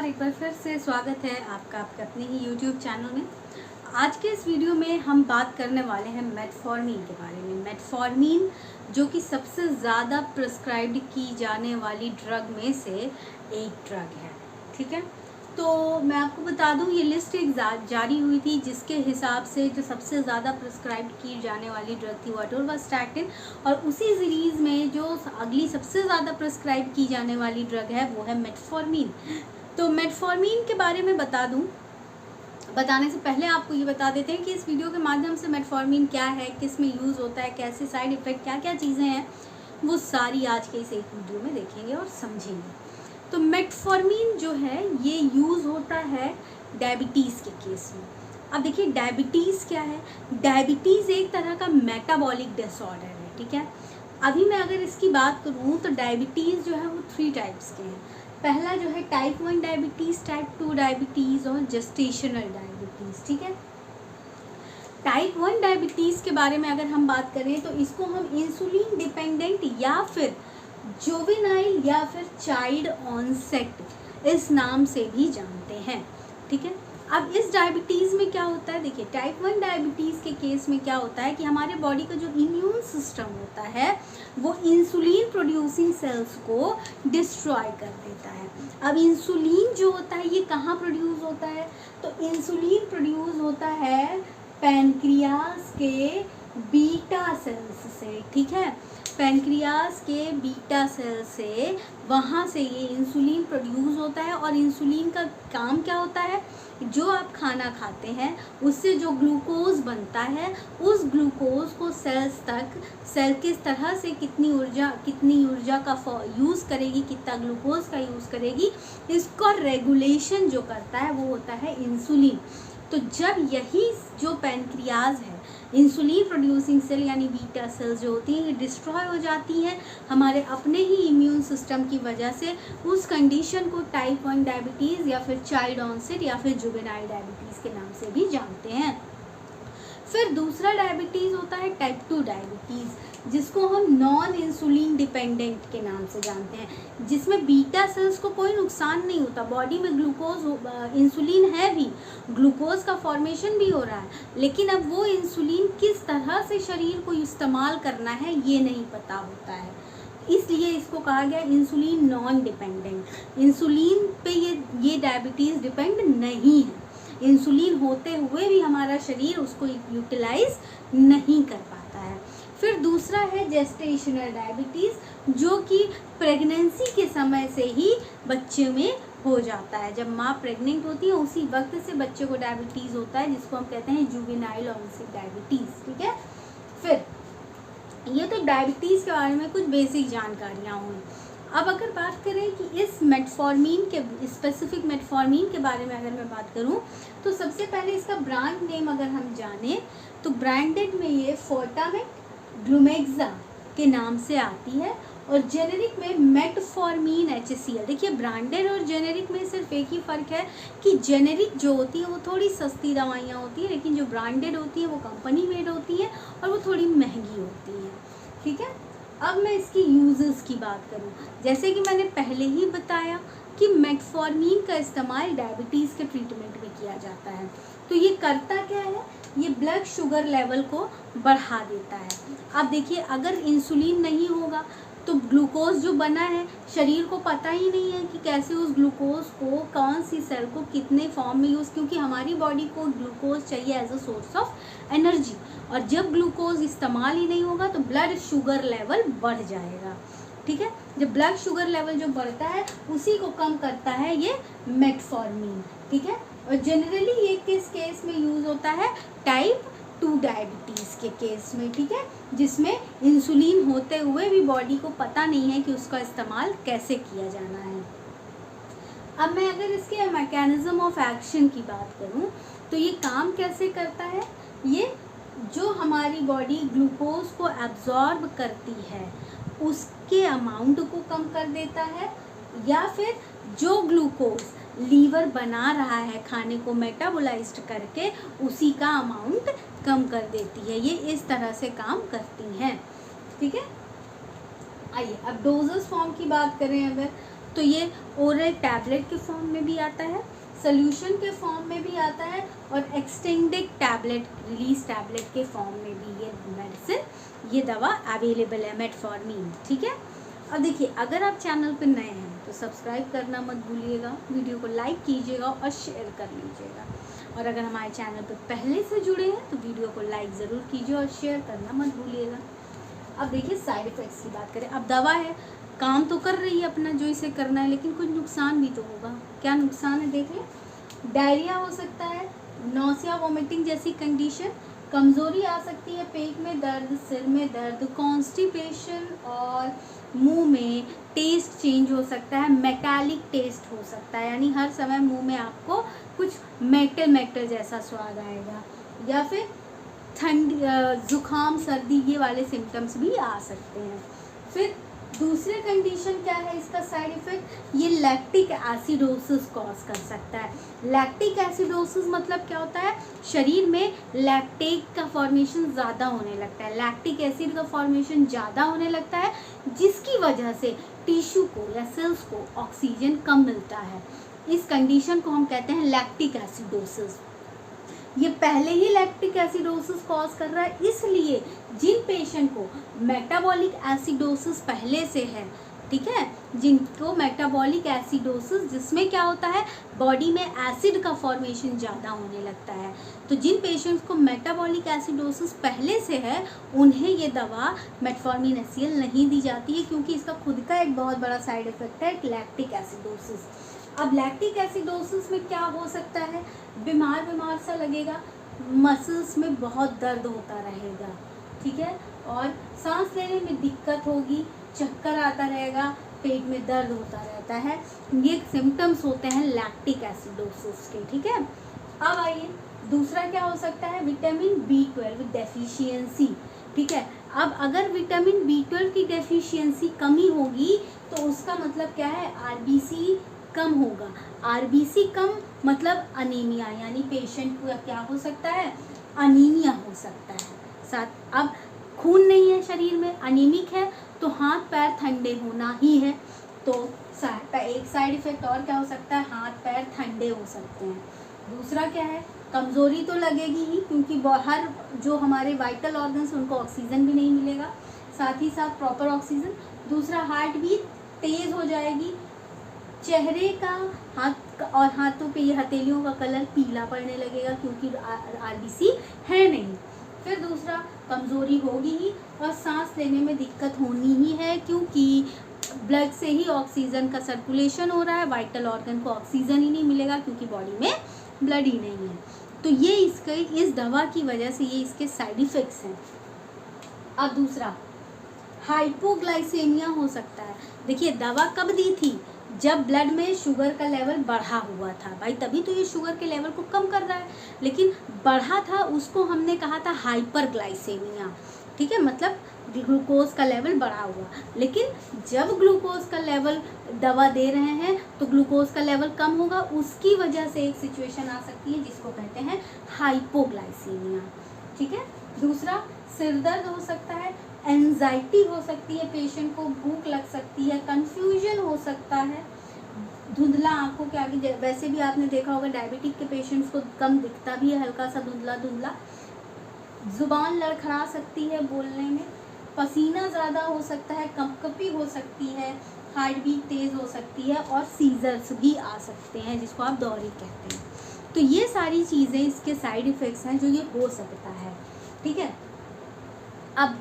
नमस्कार, एक बार फिर से स्वागत है आपका आपके अपने ही YouTube चैनल में। आज के इस वीडियो में हम बात करने वाले हैं मेटफॉर्मिन के बारे में। मेटफॉर्मिन जो कि सबसे ज़्यादा प्रिस्क्राइब्ड की जाने वाली ड्रग में से एक ड्रग है, ठीक है। तो मैं आपको बता दूं, ये लिस्ट एक जारी हुई थी जिसके हिसाब से जो सबसे ज़्यादा प्रिस्क्राइब की जाने वाली ड्रग थी वो अटोरवास्टैटिन, और उसी सीरीज़ में जो अगली सबसे ज़्यादा प्रिस्क्राइब की जाने वाली ड्रग है वो है मेटफॉर्मिन। तो मेटफॉर्मिन के बारे में बता दूं, बताने से पहले आपको ये बता देते हैं कि इस वीडियो के माध्यम से मेटफॉर्मिन क्या है, किस में यूज़ होता है, कैसे साइड इफ़ेक्ट, क्या क्या चीज़ें हैं, वो सारी आज के इस एक वीडियो में देखेंगे और समझेंगे। तो मेटफॉर्मिन जो है ये यूज़ होता है डायबिटीज़ के केस में। अब देखिए डायबिटीज़ क्या है। डायबिटीज़ एक तरह का मेटाबॉलिक डिसऑर्डर है, ठीक है। अभी मैं अगर इसकी बात करूँ तो डायबिटीज़ जो है वो 3 टाइप्स के हैं। पहला जो है टाइप 1 डायबिटीज़, टाइप 2 डायबिटीज़ और जेस्टेशनल डायबिटीज़, ठीक है। टाइप 1 डायबिटीज़ के बारे में अगर हम बात करें तो इसको हम इंसुलिन डिपेंडेंट या फिर जुवेनाइल या फिर चाइल्ड ऑनसेट इस नाम से भी जानते हैं, ठीक है। अब इस डायबिटीज़ में क्या होता है, देखिए टाइप 1 डायबिटीज़ के केस में क्या होता है कि हमारे बॉडी का जो इम्यून सिस्टम होता है वो इंसुलिन प्रोड्यूसिंग सेल्स को डिस्ट्रॉय कर देता है। अब इंसुलिन जो होता है ये कहाँ प्रोड्यूस होता है, तो इंसुलिन प्रोड्यूस होता है पैनक्रियास के बीटा सेल्स से, ठीक है। पैनक्रियास के बीटा सेल से वहाँ से ये इंसुलिन प्रोड्यूस होता है। और इंसुलिन का काम क्या होता है, जो आप खाना खाते हैं उससे जो ग्लूकोज बनता है उस ग्लूकोज को सेल्स तक, सेल किस तरह से कितनी ऊर्जा का यूज़ करेगी, कितना ग्लूकोज का यूज़ करेगी, इसका रेगुलेशन जो करता है वो होता है इंसुलिन। तो जब यही जो पैनक्रियाज है, इंसुलिन प्रोड्यूसिंग सेल यानी बीटा सेल्स जो होती हैं ये डिस्ट्रॉय हो जाती हैं हमारे अपने ही इम्यून सिस्टम की वजह से, उस कंडीशन को टाइप 1 डायबिटीज़ या फिर चाइल्ड ऑनसेट या फिर जुवेनाइल डायबिटीज़ के नाम से भी जानते हैं। फिर दूसरा डायबिटीज़ होता है टाइप 2 डायबिटीज़, जिसको हम नॉन इंसुलिन डिपेंडेंट के नाम से जानते हैं, जिसमें बीटा सेल्स को कोई नुकसान नहीं होता। बॉडी में ग्लूकोज, इंसुलिन है भी, ग्लूकोज का फॉर्मेशन भी हो रहा है, लेकिन अब वो इंसुलिन किस तरह से शरीर को इस्तेमाल करना है ये नहीं पता होता है, इसलिए इसको कहा गया इंसुलिन नॉन डिपेंडेंट। इंसुलिन पे ये डायबिटीज़ डिपेंड नहीं है, इंसुलिन होते हुए भी हमारा शरीर उसको यूटिलाइज नहीं कर पाता है। फिर दूसरा है जेस्टेशनल डायबिटीज़, जो कि प्रेगनेंसी के समय से ही बच्चे में हो जाता है। जब माँ प्रेग्नेंट होती है उसी वक्त से बच्चे को डायबिटीज़ होता है, जिसको हम कहते हैं जुवेनाइल ऑनसेट डायबिटीज़, ठीक है। फिर ये तो डायबिटीज़ के बारे में कुछ बेसिक जानकारियाँ हुई। अब अगर बात करें कि इस मेटफॉर्मिन के स्पेसिफिक मेटफॉर्मिन के बारे में अगर मैं बात करूं तो सबसे पहले इसका ब्रांड नेम अगर हम जानें तो ब्रांडेड में ये फोर्टामेट, ग्लूमेक्सा के नाम से आती है, और जेनेरिक में मेटफॉर्मिन HCl। देखिए ब्रांडेड और जेनेरिक में सिर्फ एक ही फ़र्क है कि जेनेरिक जो होती है वो थोड़ी सस्ती दवाइयाँ होती हैं, लेकिन जो ब्रांडेड होती है वो कंपनी मेड होती है और वो थोड़ी महंगी होती है, ठीक है। अब मैं इसकी यूजेस की बात करूं, जैसे कि मैंने पहले ही बताया कि मेटफॉर्मिन का इस्तेमाल डायबिटीज़ के ट्रीटमेंट में किया जाता है। तो ये करता क्या है, ये ब्लड शुगर लेवल को बढ़ा देता है। अब देखिए अगर इंसुलिन नहीं होगा तो ग्लूकोज जो बना है शरीर को पता ही नहीं है कि कैसे उस ग्लूकोज को कौन सी सेल को कितने फॉर्म में यूज़, क्योंकि हमारी बॉडी को ग्लूकोज चाहिए as a source of energy, और जब ग्लूकोज इस्तेमाल ही नहीं होगा तो ब्लड शुगर लेवल बढ़ जाएगा, ठीक है। जब ब्लड शुगर लेवल जो बढ़ता है उसी को कम करता है ये मेटफॉर्मिन, ठीक है। और जनरली ये किस केस में यूज़ होता है, टाइप 2 डायबिटीज़ के केस में, ठीक है, जिसमें इंसुलिन होते हुए भी बॉडी को पता नहीं है कि उसका इस्तेमाल कैसे किया जाना है। अब मैं अगर इसके मैकेनिज्म ऑफ एक्शन की बात करूं तो ये काम कैसे करता है, ये जो हमारी बॉडी ग्लूकोज को एब्जॉर्ब करती है उसके अमाउंट को कम कर देता है, या फिर जो ग्लूकोज लीवर बना रहा है खाने को मेटाबोलाइज्ड करके उसी का अमाउंट कम कर देती है। ये इस तरह से काम करती हैं, ठीक है। आइए अब डोजेस फॉर्म की बात करें अगर, तो ये ओरल टैबलेट के फॉर्म में भी आता है, सोल्यूशन के फॉर्म में भी आता है, और एक्सटेंडेड टैबलेट, रिलीज टैबलेट के फॉर्म में भी ये मेडिसिन, ये दवा अवेलेबल है मेटफॉर्मिन। ठीक है। अब देखिए, अगर आप चैनल पर नए हैं तो सब्सक्राइब करना मत भूलिएगा, वीडियो को लाइक कीजिएगा और शेयर कर लीजिएगा, और अगर हमारे चैनल पर पहले से जुड़े हैं तो वीडियो को लाइक ज़रूर कीजिए और शेयर करना मत भूलिएगा। अब देखिए साइड इफ़ेक्ट्स की बात करें। अब दवा है, काम तो कर रही है अपना जो इसे करना है, लेकिन कुछ नुकसान भी तो होगा। क्या नुकसान है देख लें। डायरिया हो सकता है, नौसिया, वोमिटिंग जैसी कंडीशन, कमज़ोरी आ सकती है, पेट में दर्द, सिर में दर्द, कॉन्स्टिपेशन, और मुंह में टेस्ट चेंज हो सकता है, मेटालिक टेस्ट हो सकता है, यानी हर समय मुंह में आपको कुछ मेटल मेटल जैसा स्वाद आएगा, या फिर ठंड, जुकाम, सर्दी, ये वाले सिम्टम्स भी आ सकते हैं। फिर दूसरे कंडीशन क्या है इसका साइड इफ़ेक्ट, ये लैक्टिक एसिडोसिस कॉज कर सकता है। लैक्टिक एसिडोसिस मतलब क्या होता है, शरीर में लैक्टेट का फॉर्मेशन ज़्यादा होने लगता है, लैक्टिक एसिड का फॉर्मेशन ज़्यादा होने लगता है, जिसकी वजह से टिश्यू को या सेल्स को ऑक्सीजन कम मिलता है। इस कंडीशन को हम कहते हैं लैक्टिक एसिडोसिस। ये पहले ही लैक्टिक एसिडोसिस कॉज कर रहा है, इसलिए जिन पेशेंट को मेटाबॉलिक एसिडोसिस पहले से है, ठीक है, जिनको मेटाबॉलिक एसिडोसिस, जिसमें क्या होता है, बॉडी में एसिड का फॉर्मेशन ज़्यादा होने लगता है, तो जिन पेशेंट्स को मेटाबॉलिक एसिडोसिस पहले से है उन्हें ये दवा मेटफॉर्मिन HCl नहीं दी जाती है, क्योंकि इसका खुद का एक बहुत बड़ा साइड इफ़ेक्ट है लैक्टिक एसिडोसिस। अब लैक्टिक एसिडोसिस में क्या हो सकता है, बीमार बीमार सा लगेगा, मसल्स में बहुत दर्द होता रहेगा, ठीक है, और सांस लेने में दिक्कत होगी, चक्कर आता रहेगा, पेट में दर्द होता रहता है। ये सिम्टम्स होते हैं लैक्टिक एसिडोसिस के। ठीक है। अब आइए दूसरा क्या हो सकता है, विटामिन B12 डेफिशिएंसी। ठीक है। अब अगर विटामिन B12 की डेफिशिएंसी कमी होगी तो उसका मतलब क्या है, RBC कम होगा। RBC कम मतलब अनीमिया, यानी पेशेंट को क्या हो सकता है, अनीमिया हो सकता है। साथ अब खून नहीं है शरीर में, अनीमिक है, तो हाथ पैर ठंडे होना ही है। तो एक साइड इफ़ेक्ट और क्या हो सकता है, हाथ पैर ठंडे हो सकते हैं। दूसरा क्या है, कमज़ोरी तो लगेगी ही, क्योंकि हर जो हमारे वाइटल ऑर्गन्स उनको ऑक्सीजन भी नहीं मिलेगा, साथ ही साथ प्रॉपर ऑक्सीजन। दूसरा, हार्ट बीट तेज़ हो जाएगी, चेहरे का, हाथ और हाथों पे ये हथेलियों का कलर पीला पड़ने लगेगा, क्योंकि RBC है नहीं। फिर दूसरा, कमज़ोरी होगी ही, और सांस लेने में दिक्कत होनी ही है, क्योंकि ब्लड से ही ऑक्सीजन का सर्कुलेशन हो रहा है, वाइटल ऑर्गन को ऑक्सीजन ही नहीं मिलेगा क्योंकि बॉडी में ब्लड ही नहीं है। तो ये इसके, इस दवा की वजह से ये इसके साइड इफ़ेक्ट्स हैं। अब दूसरा, हाइपोग्लाइसेमिया हो सकता है। देखिए, दवा कब दी थी, जब ब्लड में शुगर का लेवल बढ़ा हुआ था भाई, तभी तो ये शुगर के लेवल को कम कर रहा है, लेकिन बढ़ा था उसको हमने कहा था हाइपरग्लाइसेमिया। ठीक है, मतलब ग्लूकोज का लेवल बढ़ा हुआ, लेकिन जब ग्लूकोज का लेवल दवा दे रहे हैं तो ग्लूकोज का लेवल कम होगा, उसकी वजह से एक सिचुएशन आ सकती है जिसको कहते हैं हाइपोग्लाइसीमिया। ठीक है। दूसरा, सिर दर्द हो सकता है, एंजाइटी हो सकती है, पेशेंट को भूख लग सकती है, कंफ्यूजन हो सकता है, धुंधला आंखों के आगे, वैसे भी आपने देखा होगा डायबिटिक के पेशेंट्स को कम दिखता भी है, हल्का सा धुंधला धुंधला, जुबान लड़खड़ा सकती है बोलने में, पसीना ज़्यादा हो सकता है, कंपकपी हो सकती है, हार्ट बीट तेज़ हो सकती है, और सीजर्स भी आ सकते हैं जिसको आप दौरे कहते हैं। तो ये सारी चीज़ें इसके साइड इफ़ेक्ट्स हैं जो ये हो सकता है। ठीक है। अब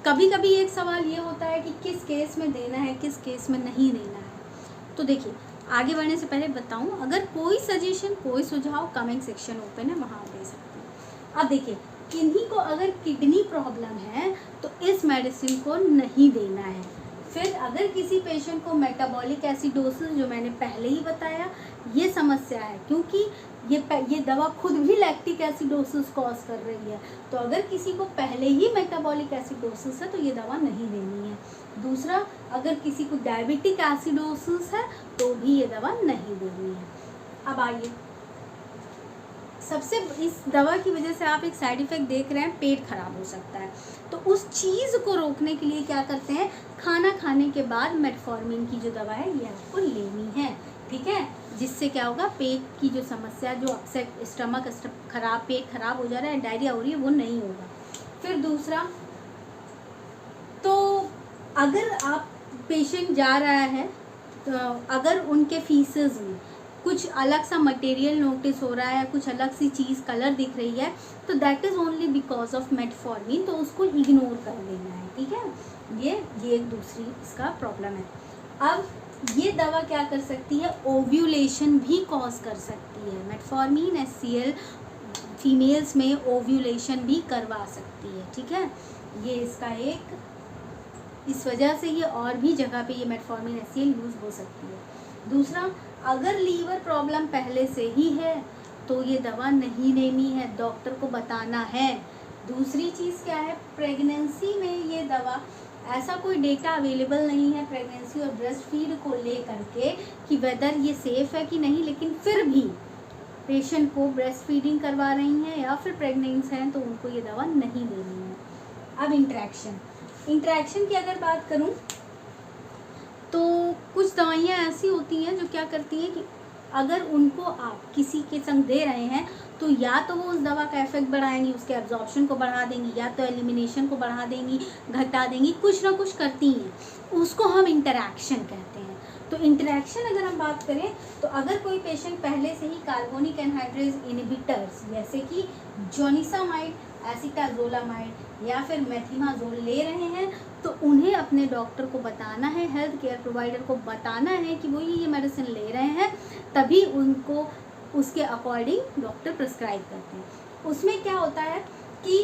कभी कभी एक सवाल ये होता है कि किस केस में देना है, किस केस में नहीं देना है। तो देखिए, आगे बढ़ने से पहले बताऊं, अगर कोई सजेशन, कोई सुझाव, कमेंट सेक्शन ओपन है, वहाँ दे सकते हैं। अब देखिए, किन्हीं को अगर किडनी प्रॉब्लम है तो इस मेडिसिन को नहीं देना है। फिर अगर किसी पेशेंट को मेटाबॉलिक एसिडोसिस, जो मैंने पहले ही बताया, ये समस्या है, क्योंकि ये दवा खुद भी लैक्टिक एसिडोसिस कॉज कर रही है, तो अगर किसी को पहले ही मेटाबॉलिक एसिडोसिस है तो ये दवा नहीं देनी है। दूसरा, अगर किसी को डायबिटिक एसिडोसिस है तो भी ये दवा नहीं देनी है। अब आइए, सबसे इस दवा की वजह से आप एक साइड इफ़ेक्ट देख रहे हैं, पेट खराब हो सकता है। तो उस चीज़ को रोकने के लिए क्या करते हैं, खाना खाने के बाद मेटफॉर्मिन की जो दवा है ये आपको लेनी है, ठीक है। जिससे क्या होगा, पेट की जो समस्या, जो अपसेट स्टमक खराब, पेट खराब हो जा रहा है, डायरिया हो रही है, वो नहीं होगा। फिर दूसरा, तो अगर आप पेशेंट जा रहा है तो अगर उनके फीसेस में कुछ अलग सा मटेरियल नोटिस हो रहा है, कुछ अलग सी चीज़ कलर दिख रही है, तो that is only because of metformin, तो उसको इग्नोर कर देना है, ठीक है। ये एक दूसरी इसका प्रॉब्लम है। अब ये दवा क्या कर सकती है, ओव्यूलेशन भी कॉज कर सकती है। मेटफॉर्मिन HCl फीमेल्स में ओव्यूलेशन भी करवा सकती है, ठीक है। ये इसका एक, इस वजह से ये और भी जगह पे ये मेटफॉर्मिन HCl यूज़ हो सकती है। दूसरा, अगर लीवर प्रॉब्लम पहले से ही है तो ये दवा नहीं लेनी है, डॉक्टर को बताना है। दूसरी चीज़ क्या है, प्रेगनेंसी में ये दवा, ऐसा कोई डेटा अवेलेबल नहीं है प्रेगनेंसी और ब्रेस्ट फीड को ले करके कि वेदर ये सेफ़ है कि नहीं, लेकिन फिर भी पेशेंट को ब्रेस्ट फीडिंग करवा रही हैं या फिर प्रेग्नेंट हैं तो उनको ये दवा नहीं लेनी है। अब इंटरेक्शन की अगर बात करूं तो कुछ दवाइयाँ ऐसी होती हैं जो क्या करती हैं कि अगर उनको आप किसी के संग दे रहे हैं तो या तो वो उस दवा का इफेक्ट बढ़ाएंगी, उसके एब्जॉर्प्शन को बढ़ा देंगी, या तो एलिमिनेशन को बढ़ा देंगी, घटा देंगी, कुछ ना कुछ करती हैं, उसको हम इंटरेक्शन कहते हैं। तो इंटरेक्शन अगर हम बात करें तो अगर कोई पेशेंट पहले से ही कार्बोनिक एनहाइड्रेज इनहिबिटर्स जैसे कि जोनिसामाइड, एसिटाजोलामाइड या फिर मेथिमाजोल ले रहे हैं तो उन्हें अपने डॉक्टर को बताना है, हेल्थ केयर प्रोवाइडर को बताना है कि वो ये मेडिसिन ले रहे हैं, तभी उनको उसके अकॉर्डिंग डॉक्टर प्रिस्क्राइब करते हैं। उसमें क्या होता है कि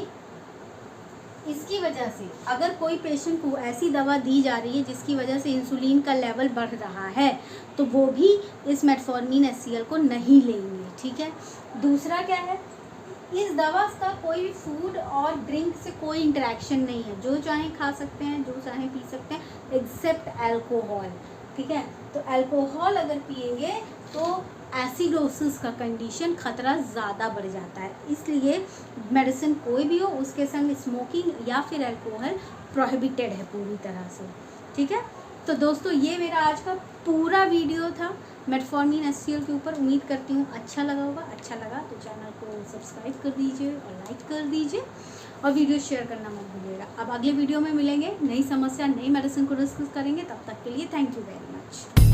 इसकी वजह से अगर कोई पेशेंट को ऐसी दवा दी जा रही है जिसकी वजह से इंसुलिन का लेवल बढ़ रहा है तो वो भी इस मेटफॉर्मिन HCl को नहीं लेंगे, ठीक है। दूसरा क्या है, इस दवा का कोई भी फूड और ड्रिंक से कोई इंटरेक्शन नहीं है, जो चाहे खा सकते हैं, जो चाहे पी सकते हैं, एक्सेप्ट अल्कोहल, ठीक है। तो अल्कोहल अगर पिएंगे तो एसिडोसिस का कंडीशन खतरा ज़्यादा बढ़ जाता है, इसलिए मेडिसिन कोई भी हो उसके संग स्मोकिंग या फिर अल्कोहल प्रोहिबिटेड है पूरी तरह से, ठीक है। तो दोस्तों ये मेरा आज का पूरा वीडियो था मेटफॉर्मिन HCl के ऊपर। उम्मीद करती हूँ अच्छा लगा होगा। अच्छा लगा तो चैनल को सब्सक्राइब कर दीजिए और लाइक कर दीजिए और वीडियो शेयर करना मत भूलिएगा। अब अगले वीडियो में मिलेंगे, नई समस्या, नई मेडिसिन को डिस्कस करेंगे। तब तक के लिए थैंक यू वेरी मच।